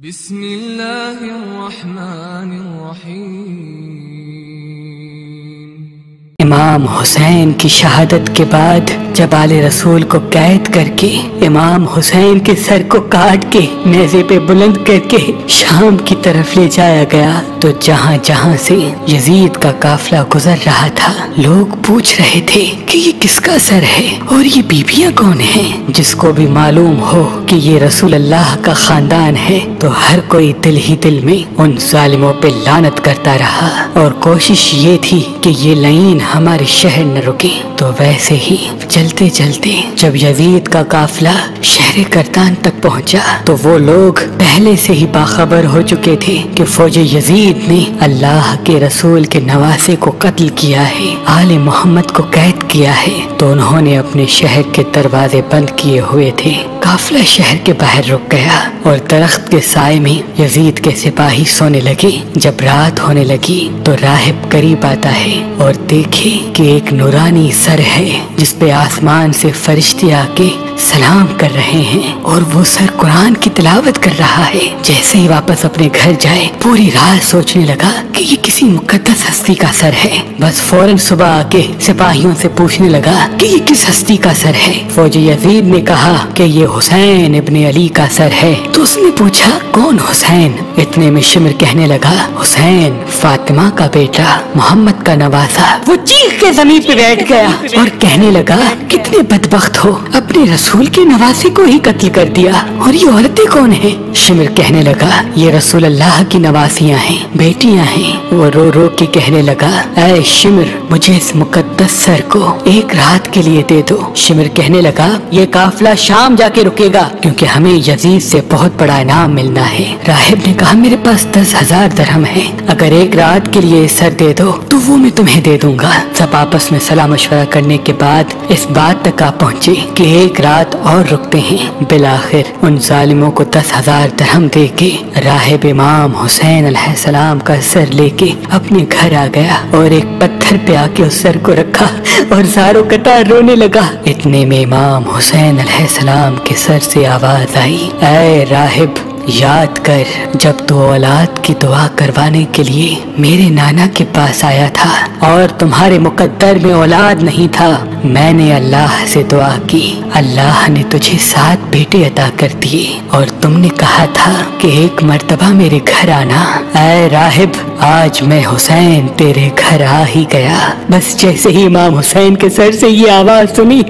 بسم اللہ الرحمن الرحیم۔ امام حسین کی شہادت کے بعد جب آل رسول کو قید کر کے امام حسین کے سر کو کاٹ کے نیزے پہ بلند کر کے شام کی طرف لے جایا گیا تو جہاں جہاں سے یزید کا قافلہ گزر رہا تھا لوگ پوچھ رہے تھے کہ یہ کس کا سر ہے اور یہ بیبیاں کون ہیں۔ جس کو بھی معلوم ہو کہ یہ رسول اللہ کا خاندان ہے تو ہر کوئی دل ہی دل میں ان ظالموں پہ لعنت کرتا رہا اور کوشش یہ تھی کہ یہ لعین ہمارے شہر نہ رکے۔ تو ویسے ہی چلتے چلتے جب یزید کا قافلہ شہر کرتان تک پہنچا تو وہ لوگ پہلے سے ہی باخبر ہو چکے تھے کہ فوج یزید نے اللہ کے رسول کے نواسے کو قتل کیا ہے، آل محمد کو قید کیا ہے، تو انہوں نے اپنے شہر کے دروازے بند کیے ہوئے تھے۔ قافلہ شہر کے باہر رک گیا اور درخت کے سائے میں یزید کے سپاہی سونے لگے۔ جب رات ہونے لگی تو راہب قریب آتا ہے اور دیکھے کہ ایک نورانی سر ہے جس پہ آسمان سے فرشتے آ کے سلام کر رہے ہیں اور وہ سر قرآن کی تلاوت کر رہا ہے۔ جیسے ہی واپس اپنے گھر جائے پوری رات سوچنے لگا کہ یہ کسی مقدس ہستی کا سر ہے۔ بس فوراً صبح آ کے سپاہیوں سے پوچھنے لگا کہ یہ کس ہستی کا سر ہے۔ فوج یزید نے کہا کہ یہ حسین ابن علی کا سر ہے۔ تو اس نے پوچھا کون حسین؟ اتنے میں شمر کہنے لگا حسین فاطمہ کا بیٹا، محمد کا نواسا۔ وہ چیخ کے زمین پہ بیٹھ گیا اور کہنے لگا کتنے بدبخت ہو، اپنے رسول کے نواسے کو ہی قتل کر دیا، اور یہ عورتیں کون ہیں؟ شمر کہنے لگا یہ رسول اللہ کی نواسیاں ہیں، بیٹیاں ہیں۔ وہ رو رو کے کہنے لگا اے شمر مجھے اس مقدس سر کو ایک رات کے لیے دے دو۔ شمر کہنے لگا یہ قافلہ شام جا کے رکے گا کیونکہ ہمیں یزید سے بہت بڑا انعام ملنا ہے۔ راہب نے کہا میرے پاس 10,000 درہم ہے، اگر ایک رات کے لیے سر دے دو تو وہ میں تمہیں دے دوں گا۔ سب آپس میں صلاح مشورہ کرنے کے بعد اس بات تک آ پہنچے کہ ایک رات اور رکتے ہیں۔ بالآخر ان ظالموں کو 10,000 درہم دے کے راہب امام حسین علیہ السلام کا سر لے کے اپنے گھر آ گیا اور ایک پتھر پہ آ کے اس سر کو رکھا اور زاروں قطار رونے لگا۔ اتنے میں امام حسین علیہ السلام کے سر سے آواز آئی اے راہب یاد کر جب تو اولاد کی دعا کروانے کے لیے میرے نانا کے پاس آیا تھا اور تمہارے مقدر میں اولاد نہیں تھا، میں نے اللہ سے دعا کی، اللہ نے تجھے 7 بیٹے عطا کر دیے اور تم نے کہا تھا کہ ایک مرتبہ میرے گھر آنا۔ اے راہب آج میں حسین تیرے گھر آ ہی گیا۔ بس جیسے ہی امام حسین کے سر سے یہ آواز سنی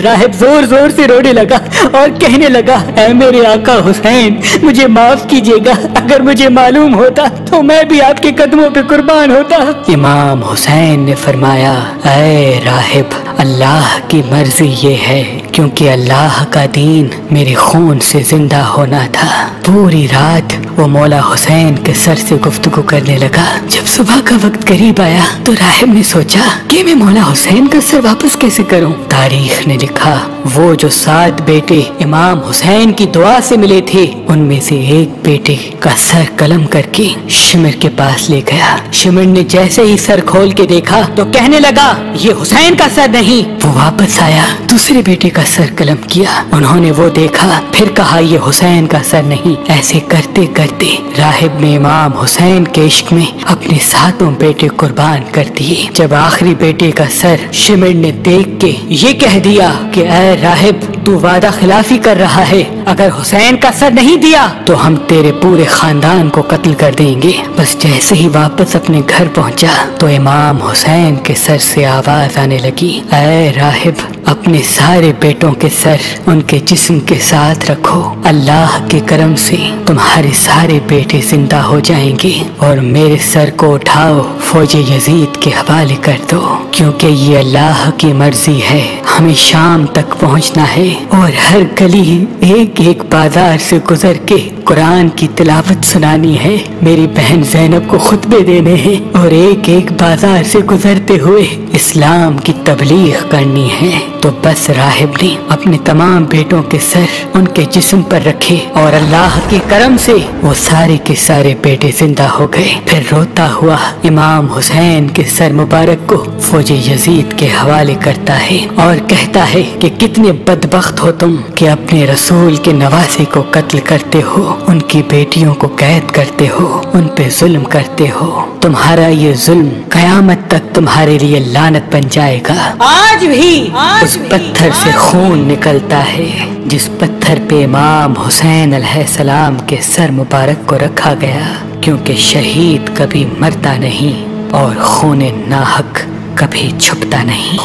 راہب زور زور سے رونے لگا اور کہنے لگا اے میرے آقا حسین مجھے معاف کیجیے گا، اگر مجھے معلوم ہوتا تو میں بھی آپ کے قدموں پہ قربان ہوتا۔ امام حسین نے فرمایا اے راہب اللہ کی مرضی یہ ہے کیونکہ اللہ کا دین میرے خون سے زندہ ہونا تھا۔ پوری رات وہ مولا حسین کے سر سے گفتگو کرنے لگا۔ جب صبح کا وقت قریب آیا تو راہب نے سوچا کہ میں مولا حسین کا سر واپس کیسے کروں۔ تاریخ نے لکھا وہ جو 7 بیٹے امام حسین کی دعا سے ملے تھے ان میں سے ایک بیٹے کا سر قلم کر کے شمر کے پاس لے گیا۔ شمر نے جیسے ہی سر کھول کے دیکھا تو کہنے لگا یہ حسین کا سر نہیں۔ وہ واپس آیا، دوسرے بیٹے کا سر قلم کیا، انہوں نے وہ دیکھا، پھر کہا یہ حسین کا سر نہیں۔ ایسے کرتے کرتے راہب نے امام حسین کے عشق میں اپنے 7 بیٹے قربان کر دیے۔ جب آخری بیٹے کا سر شمر نے دیکھ کے یہ کہہ دیا کہ اے راہب تو وعدہ خلافی کر رہا ہے، اگر حسین کا سر نہیں دیا تو ہم تیرے پورے خاندان کو قتل کر دیں گے۔ بس جیسے ہی واپس اپنے گھر پہنچا تو امام حسین کے سر سے آواز آنے لگی اے راہب اپنے سارے بیٹوں کے سر ان کے جسم کے ساتھ رکھو، اللہ کے کرم سے تمہارے سارے بیٹے زندہ ہو جائیں گے اور میرے سر کو اٹھاؤ فوج یزید کے حوالے کر دو، کیونکہ یہ اللہ کی مرضی ہے، ہمیں شام تک پہنچنا ہے اور ہر گلی ایک ایک بازار سے گزر کے قرآن کی تلاوت سنانی ہے، میری بہن زینب کو خطبے دینے ہیں اور ایک ایک بازار سے گزرتے ہوئے اسلام کی تبلیغ کرنی ہے۔ تو بس راہب نے اپنے تمام بیٹوں کے سر ان کے جسم پر رکھے اور اللہ کے کرم سے وہ سارے کے سارے بیٹے زندہ ہو گئے۔ پھر روتا ہوا امام حسین کے سر مبارک کو فوج یزید کے حوالے کرتا ہے اور کہتا ہے کہ کتنے بدبخت ہو تم کہ اپنے رسول کے نواسے کو قتل کرتے ہو، ان کی بیٹیوں کو قید کرتے ہو، ان پہ ظلم کرتے ہو۔ تمہارا یہ ظلم قیامت تک تمہارے لیے لعنت بن جائے گا۔ آج بھی اس پتھر سے خون نکلتا ہے جس پتھر پہ امام حسین علیہ السلام کے سر مبارک کو رکھا گیا، کیونکہ شہید کبھی مرتا نہیں اور خون ناحق کبھی چھپتا نہیں۔